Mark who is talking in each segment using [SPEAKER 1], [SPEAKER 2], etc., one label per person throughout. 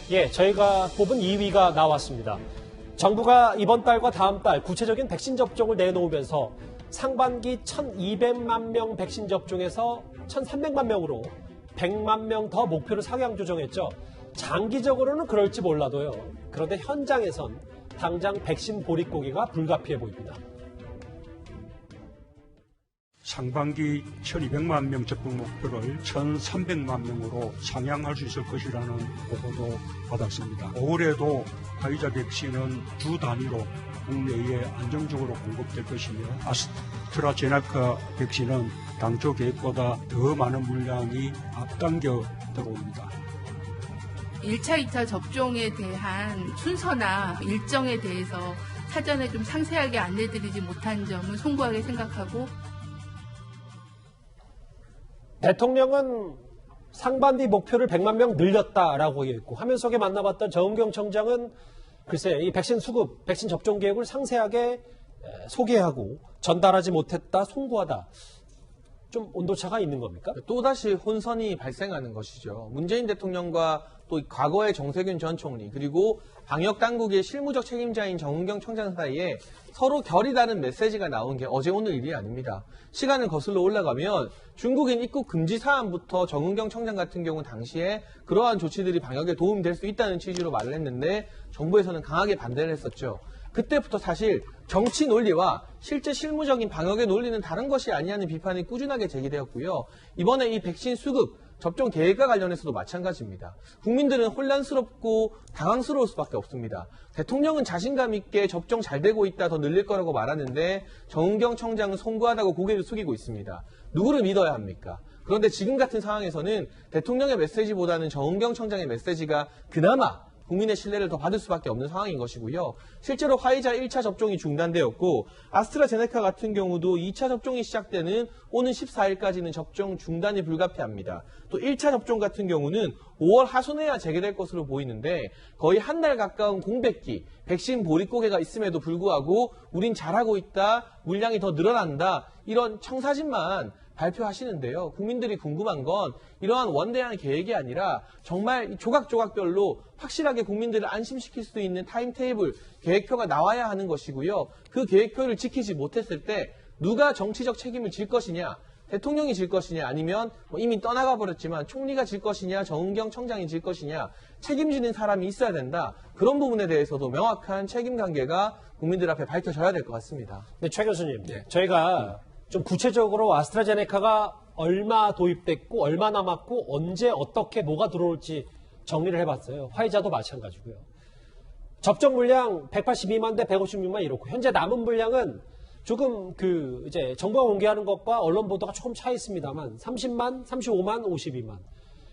[SPEAKER 1] 예, 저희가 뽑은 2위가 나왔습니다. 정부가 이번 달과 다음 달 구체적인 백신 접종을 내놓으면서 상반기 1,200만 명 백신 접종에서 1,300만 명으로 100만 명 더 목표를 상향 조정했죠. 장기적으로는 그럴지 몰라도요. 그런데 현장에선 당장 백신 보릿고개가 불가피해 보입니다.
[SPEAKER 2] 상반기 1,200만 명 접종 목표를 1,300만 명으로 상향할 수 있을 것이라는 보고도 받았습니다. 올해도 화이자 백신은 주 단위로 국내에 안정적으로 공급될 것이며 아스트라제네카 백신은 당초 계획보다 더 많은 물량이 앞당겨 들어옵니다.
[SPEAKER 3] 1차, 2차 접종에 대한 순서나 일정에 대해서 사전에 좀 상세하게 안내드리지 못한 점은 송구하게 생각하고
[SPEAKER 1] 대통령은 상반기 목표를 100만 명 늘렸다라고 얘기했고 화면 속에 만나봤던 정은경 청장은 글쎄 이 백신 수급, 백신 접종 계획을 상세하게 소개하고 전달하지 못했다, 송구하다. 좀 온도차가 있는 겁니까?
[SPEAKER 4] 또다시 혼선이 발생하는 것이죠. 문재인 대통령과 또 과거의 정세균 전 총리 그리고 방역당국의 실무적 책임자인 정은경 청장 사이에 서로 결이 다른 메시지가 나온 게 어제 오늘 일이 아닙니다. 시간을 거슬러 올라가면 중국인 입국 금지 사안부터 정은경 청장 같은 경우 당시에 그러한 조치들이 방역에 도움이 될 수 있다는 취지로 말을 했는데 정부에서는 강하게 반대를 했었죠. 그때부터 사실 정치 논리와 실제 실무적인 방역의 논리는 다른 것이 아니냐는 비판이 꾸준하게 제기되었고요. 이번에 이 백신 수급, 접종 계획과 관련해서도 마찬가지입니다. 국민들은 혼란스럽고 당황스러울 수밖에 없습니다. 대통령은 자신감 있게 접종 잘 되고 있다, 더 늘릴 거라고 말하는데 정은경 청장은 송구하다고 고개를 숙이고 있습니다. 누구를 믿어야 합니까? 그런데 지금 같은 상황에서는 대통령의 메시지보다는 정은경 청장의 메시지가 그나마 국민의 신뢰를 더 받을 수밖에 없는 상황인 것이고요. 실제로 화이자 1차 접종이 중단되었고 아스트라제네카 같은 경우도 2차 접종이 시작되는 오는 14일까지는 접종 중단이 불가피합니다. 또 1차 접종 같은 경우는 5월 하순에야 재개될 것으로 보이는데 거의 한 달 가까운 공백기, 백신 보릿고개가 있음에도 불구하고 우린 잘하고 있다, 물량이 더 늘어난다, 이런 청사진만 발표하시는데요. 국민들이 궁금한 건 이러한 원대한 계획이 아니라 정말 조각조각별로 확실하게 국민들을 안심시킬 수 있는 타임테이블, 계획표가 나와야 하는 것이고요. 그 계획표를 지키지 못했을 때 누가 정치적 책임을 질 것이냐, 대통령이 질 것이냐, 아니면 이미 떠나가 버렸지만 총리가 질 것이냐, 정은경 청장이 질 것이냐, 책임지는 사람이 있어야 된다. 그런 부분에 대해서도 명확한 책임 관계가 국민들 앞에 밝혀져야 될 것 같습니다.
[SPEAKER 1] 네, 최 교수님, 저희가 좀 구체적으로 아스트라제네카가 얼마 도입됐고 얼마 남았고 언제 어떻게 뭐가 들어올지 정리를 해봤어요. 화이자도 마찬가지고요. 접종 물량 182만 대 156만 이렇고 현재 남은 물량은 조금 이제 정부가 공개하는 것과 언론 보도가 조금 차 있습니다만 30만, 35만, 52만.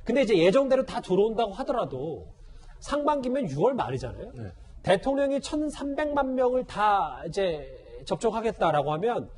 [SPEAKER 1] 근데 이제 예정대로 다 들어온다고 하더라도 상반기면 6월 말이잖아요. 네. 대통령이 1,300만 명을 다 이제 접종하겠다라고 하면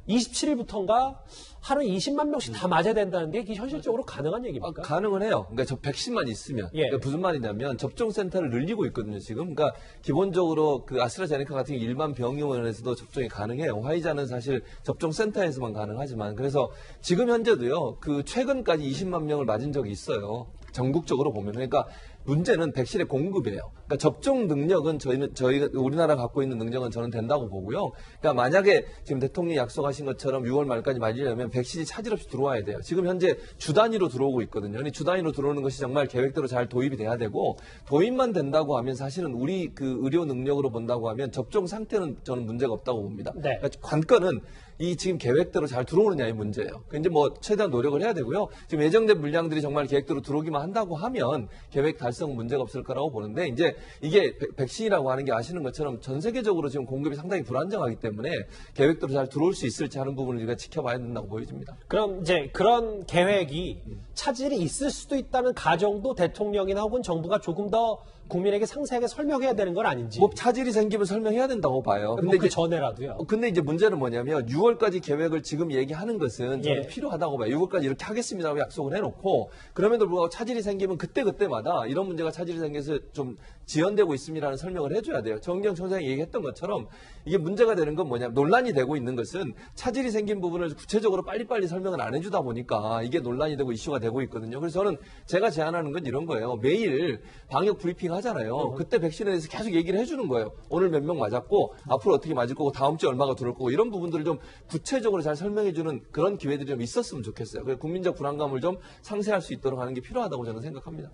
[SPEAKER 1] 27일부터인가 하루에 20만 명씩 다 맞아야 된다는 게 이게 현실적으로 가능한 얘기입니까?
[SPEAKER 5] 가능은 해요. 그러니까 저 백신만 있으면.
[SPEAKER 1] 예.
[SPEAKER 5] 그러니까 무슨 말이냐면 접종센터를 늘리고 있거든요, 지금. 그러니까 기본적으로 그 아스트라제네카 같은 일반 병원에서도 접종이 가능해요. 화이자는 사실 접종센터에서만 가능하지만. 그래서 지금 현재도요, 그 최근까지 20만 명을 맞은 적이 있어요. 전국적으로 보면. 그러니까 문제는 백신의 공급이에요. 그러니까 접종 능력은 저희가 우리나라가 갖고 있는 능력은 저는 된다고 보고요. 그러니까 만약에 지금 대통령이 약속하신 것처럼 6월 말까지 맞으려면 백신이 차질 없이 들어와야 돼요. 지금 현재 주 단위로 들어오고 있거든요. 근데 주 단위로 들어오는 것이 정말 계획대로 잘 도입이 돼야 되고 도입만 된다고 하면 사실은 우리 그 의료 능력으로 본다고 하면 접종 상태는 저는 문제가 없다고 봅니다.
[SPEAKER 1] 네.
[SPEAKER 5] 그러니까 관건은 이 지금 계획대로 잘 들어오느냐의 문제예요. 이제 뭐 최대한 노력을 해야 되고요. 지금 예정된 물량들이 정말 계획대로 들어오기만 한다고 하면 계획 달성 문제가 없을 거라고 보는데 이제 이게 백신이라고 하는 게 아시는 것처럼 전 세계적으로 지금 공급이 상당히 불안정하기 때문에 계획대로 잘 들어올 수 있을지 하는 부분을 우리가 지켜봐야 된다고 보여집니다.
[SPEAKER 1] 그럼 이제 그런 계획이 차질이 있을 수도 있다는 가정도 대통령이나 혹은 정부가 조금 더 국민에게 상세하게 설명해야 되는 건 아닌지.
[SPEAKER 5] 뭐 차질이 생기면 설명해야 된다고 봐요.
[SPEAKER 1] 근데 그 전에라도요.
[SPEAKER 5] 근데 이제 문제는 뭐냐면 6월까지 계획을 지금 얘기하는 것은 저는
[SPEAKER 1] 예.
[SPEAKER 5] 필요하다고 봐요. 6월까지 이렇게 하겠습니다라고 약속을 해놓고 그럼에도 불구하고 차질이 생기면 그때마다 이런 문제가 차질이 생겨서 좀 지연되고 있습니다라는 설명을 해줘야 돼요. 정경 청장이 얘기했던 것처럼 이게 문제가 되는 건 뭐냐, 논란이 되고 있는 것은 차질이 생긴 부분을 구체적으로 빨리빨리 설명을 안 해주다 보니까 이게 논란이 되고 이슈가 되고 있거든요. 그래서 저는 제가 제안하는 건 이런 거예요. 매일 방역 브리핑 하잖아요. 그때 백신에 대해서 계속 얘기를 해주는 거예요. 오늘 몇 명 맞았고 앞으로 어떻게 맞을 거고 다음 주에 얼마가 들어올 거고 이런 부분들을 좀 구체적으로 잘 설명해주는 그런 기회들이 좀 있었으면 좋겠어요. 그래서 국민적 불안감을 좀 상쇄할 수 있도록 하는 게 필요하다고 저는 생각합니다.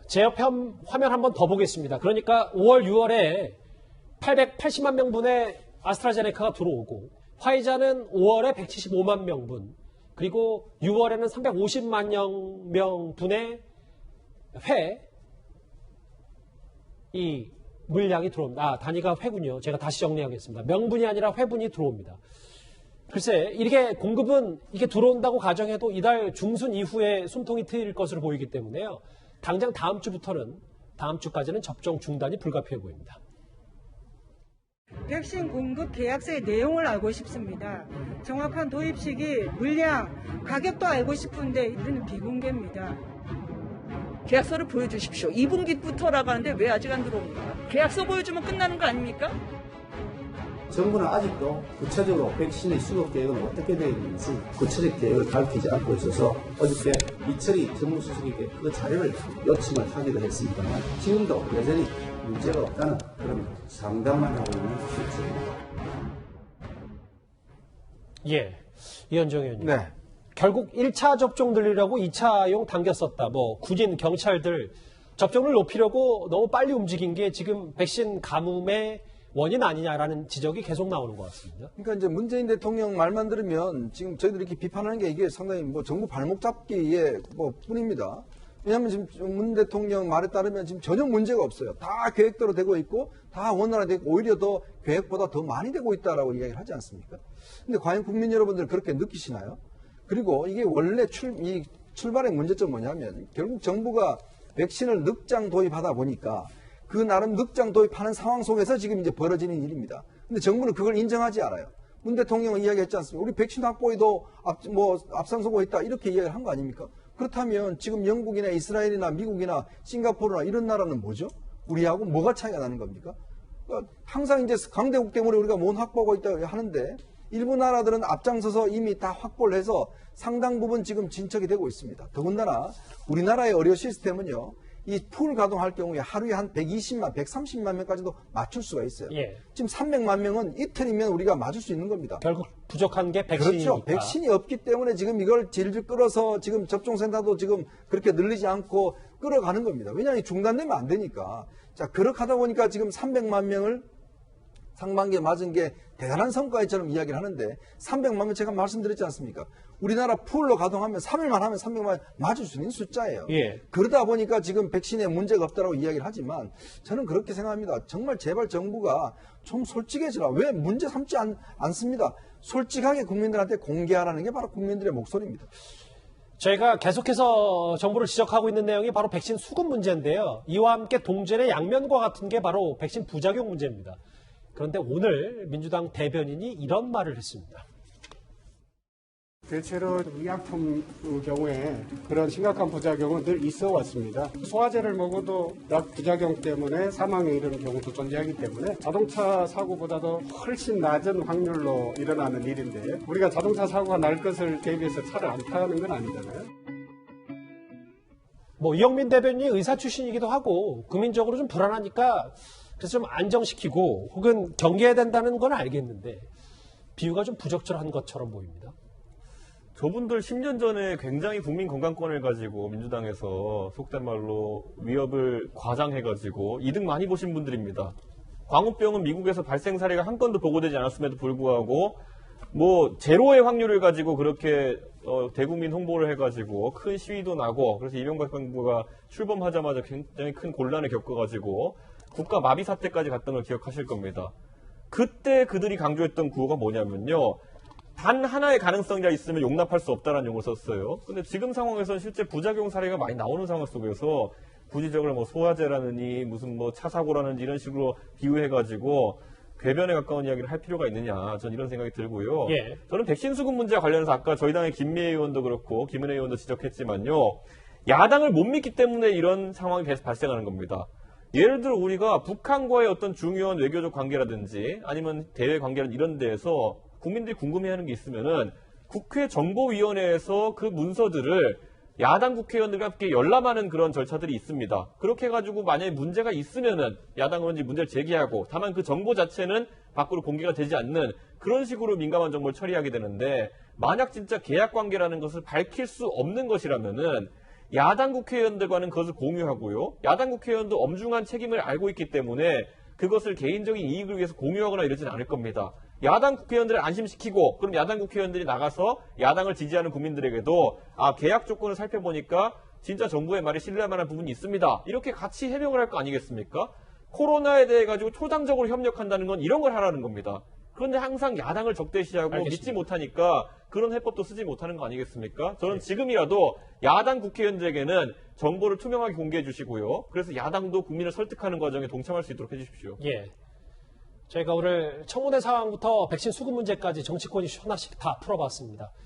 [SPEAKER 1] 제 옆에 화면 한번 더 보겠습니다. 그러니까 5월, 6월에 880만 명분의 아스트라제네카가 들어오고 화이자는 5월에 175만 명분 그리고 6월에는 350만 명분의 이 물량이 들어옵니다. 단위가 회군요. 제가 다시 정리하겠습니다. 명분이 아니라 회분이 들어옵니다. 글쎄, 이렇게 공급은 이게 들어온다고 가정해도 이달 중순 이후에 숨통이 트일 것으로 보이기 때문에요. 당장 다음 주까지는 접종 중단이 불가피해 보입니다.
[SPEAKER 6] 백신 공급 계약서의 내용을 알고 싶습니다. 정확한 도입 시기, 물량, 가격도 알고 싶은데 이들은 비공개입니다.
[SPEAKER 7] 계약서를 보여주십시오. 2분기부터라고 하는데 왜 아직 안 들어옵니까? 계약서 보여주면 끝나는 거 아닙니까?
[SPEAKER 8] 정부는 아직도 구체적으로 백신의 수급 계획은 어떻게 되어 있는지 구체적 계획을 밝히지 않고 있어서 어저께 이철희 정무수석에게 그 자료를 요청을 하기도 했습니다만 지금도 여전히 문제가 없다는 그런 상담만 하고 있는 실정입니다.
[SPEAKER 1] 예, 이현정 의원님.
[SPEAKER 4] 네.
[SPEAKER 1] 결국 1차 접종 늘리려고 2차용 당겼었다. 군인, 경찰들 접종을 높이려고 너무 빨리 움직인 게 지금 백신 가뭄의 원인 아니냐라는 지적이 계속 나오는 것 같습니다.
[SPEAKER 9] 그러니까 이제 문재인 대통령 말만 들으면 지금 저희들이 이렇게 비판하는 게 이게 상당히 정부 발목 잡기에 뿐입니다. 왜냐하면 지금 문 대통령 말에 따르면 지금 전혀 문제가 없어요. 다 계획대로 되고 있고 다 원활하되고 오히려 더 계획보다 더 많이 되고 있다라고 이야기를 하지 않습니까? 근데 과연 국민 여러분들 그렇게 느끼시나요? 그리고 이게 원래 출발의 문제점은 뭐냐면 결국 정부가 백신을 늑장 도입하다 보니까 그 나름 늑장 도입하는 상황 속에서 지금 이제 벌어지는 일입니다. 근데 정부는 그걸 인정하지 않아요. 문 대통령은 이야기했지 않습니까? 우리 백신 확보에도 앞장서고 있다 이렇게 이야기를 한 거 아닙니까? 그렇다면 지금 영국이나 이스라엘이나 미국이나 싱가포르나 이런 나라는 뭐죠? 우리하고 뭐가 차이가 나는 겁니까? 그러니까 항상 이제 강대국 때문에 우리가 못 확보하고 있다고 하는데 일부 나라들은 앞장서서 이미 다 확보를 해서 상당 부분 지금 진척이 되고 있습니다. 더군다나 우리나라의 의료 시스템은요. 이 풀 가동할 경우에 하루에 한 120만, 130만 명까지도 맞출 수가 있어요.
[SPEAKER 1] 예.
[SPEAKER 9] 지금 300만 명은 이틀이면 우리가 맞을 수 있는 겁니다.
[SPEAKER 1] 결국 부족한 게 백신이니까.
[SPEAKER 9] 그렇죠. 백신이 없기 때문에 지금 이걸 질질 끌어서 지금 접종센터도 지금 그렇게 늘리지 않고 끌어가는 겁니다. 왜냐하면 중단되면 안 되니까. 자, 그렇게 하다 보니까 지금 300만 명을 상반기에 맞은 게 대단한 성과처럼 이야기를 하는데 300만 명 제가 말씀드렸지 않습니까? 우리나라 풀로 가동하면 3일만 하면 300만 맞을 수 있는 숫자예요.
[SPEAKER 1] 예.
[SPEAKER 9] 그러다 보니까 지금 백신에 문제가 없다라고 이야기를 하지만 저는 그렇게 생각합니다. 정말 제발 정부가 좀 솔직해지라. 왜 문제 삼지 않습니다. 솔직하게 국민들한테 공개하라는 게 바로 국민들의 목소리입니다.
[SPEAKER 1] 저희가 계속해서 정부를 지적하고 있는 내용이 바로 백신 수급 문제인데요. 이와 함께 동전의 양면과 같은 게 바로 백신 부작용 문제입니다. 그런데 오늘 민주당 대변인이 이런 말을 했습니다.
[SPEAKER 10] 대체로 의약품 경우에 그런 심각한 부작용은 늘 있어 왔습니다. 소화제를 먹어도 약 부작용 때문에 사망에 이르는 경우도 존재하기 때문에 자동차 사고보다도 훨씬 낮은 확률로 일어나는 일인데 우리가 자동차 사고가 날 것을 대비해서 차를 안 타는 건 아니잖아요.
[SPEAKER 1] 이영민 대변인이 의사 출신이기도 하고 국민적으로 좀 불안하니까 그래서 좀 안정시키고 혹은 경계해야 된다는 건 알겠는데 비유가 좀 부적절한 것처럼 보입니다.
[SPEAKER 11] 저분들 10년 전에 굉장히 국민 건강권을 가지고 민주당에서 속된 말로 위협을 과장해가지고 이득 많이 보신 분들입니다. 광우병은 미국에서 발생 사례가 한 건도 보고되지 않았음에도 불구하고 제로의 확률을 가지고 그렇게 대국민 홍보를 해가지고 큰 시위도 나고 그래서 이명박 정부가 출범하자마자 굉장히 큰 곤란을 겪어가지고 국가 마비 사태까지 갔던 걸 기억하실 겁니다. 그때 그들이 강조했던 구호가 뭐냐면요. 단 하나의 가능성이 있으면 용납할 수 없다는 용어를 썼어요. 근데 지금 상황에서는 실제 부작용 사례가 많이 나오는 상황 속에서 부지적으로 뭐 소화제라느니 무슨 뭐 차 사고라는지 이런 식으로 비유해가지고 궤변에 가까운 이야기를 할 필요가 있느냐, 전 이런 생각이 들고요.
[SPEAKER 1] 예.
[SPEAKER 11] 저는 백신 수급 문제와 관련해서 아까 저희 당의 김미애 의원도 그렇고 김은혜 의원도 지적했지만요. 야당을 못 믿기 때문에 이런 상황이 계속 발생하는 겁니다. 예를 들어 우리가 북한과의 어떤 중요한 외교적 관계라든지 아니면 대외 관계라든지 이런 데에서 국민들이 궁금해하는 게 있으면은 국회 정보위원회에서 그 문서들을 야당 국회의원들과 함께 열람하는 그런 절차들이 있습니다. 그렇게 해가지고 만약에 문제가 있으면은 야당 의원들이 문제를 제기하고 다만 그 정보 자체는 밖으로 공개가 되지 않는 그런 식으로 민감한 정보를 처리하게 되는데 만약 진짜 계약 관계라는 것을 밝힐 수 없는 것이라면은 야당 국회의원들과는 그것을 공유하고요. 야당 국회의원도 엄중한 책임을 알고 있기 때문에 그것을 개인적인 이익을 위해서 공유하거나 이러지는 않을 겁니다. 야당 국회의원들을 안심시키고 그럼 야당 국회의원들이 나가서 야당을 지지하는 국민들에게도 계약 조건을 살펴보니까 진짜 정부의 말에 신뢰할 만한 부분이 있습니다. 이렇게 같이 해명을 할 거 아니겠습니까? 코로나에 대해 가지고 초당적으로 협력한다는 건 이런 걸 하라는 겁니다. 그런데 항상 야당을 적대시하고
[SPEAKER 1] 알겠습니다.
[SPEAKER 11] 믿지 못하니까 그런 해법도 쓰지 못하는 거 아니겠습니까? 저는 지금이라도 야당 국회의원들에게는 정보를 투명하게 공개해 주시고요. 그래서 야당도 국민을 설득하는 과정에 동참할 수 있도록 해주십시오.
[SPEAKER 1] 예. 저희가 오늘 청문회 상황부터 백신 수급 문제까지 정치권 이슈 하나씩 다 풀어봤습니다.